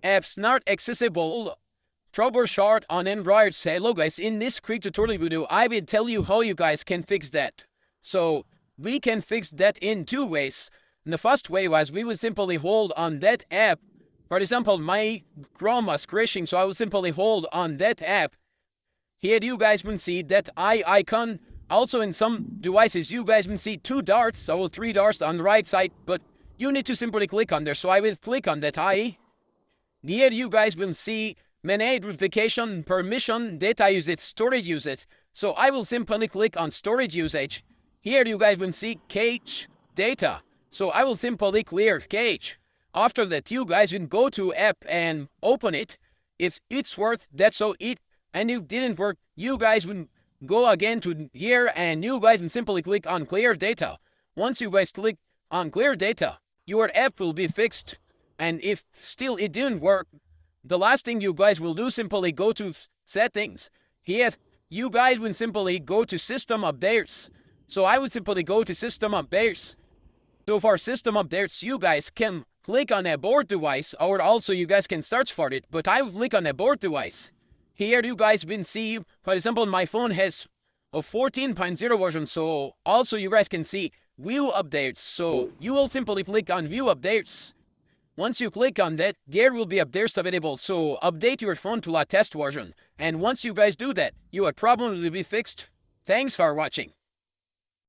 apps not accessible. Troubleshoot on Android. Hello guys, in this quick tutorial video, I will tell you how you guys can fix that. So, we can fix that in two ways. And the first way was we will simply hold on that app. For example, my Chrome was crashing, so I will simply hold on that app. Here you guys will see that eye icon. Also in some devices you guys will see two dots or three dots on the right side, but you need to simply click on there. So I will click on that eye. Here you guys will see manage notification, permission, data usage, storage usage. So I will simply click on storage usage. Here you guys will see cache data. So I will simply clear cache. After that you guys will go to app and open it. If it's worth that, so it and it didn't work, you guys will go again to here and you guys will simply click on clear data. Once you guys click on clear data, your app will be fixed. And if still it didn't work, the last thing you guys will do, simply go to settings. Here you guys will simply go to system updates. So I would simply go to system updates. So for system updates, you guys can click on a board device, or also you guys can search for it, but I will click on a board device. Here you guys will see, for example, my phone has a 14.0 version, so also you guys can see view updates. So you will simply click on view updates. Once you click on that, there will be updates available, so update your phone to latest version. And once you guys do that, your problem will be fixed. Thanks for watching.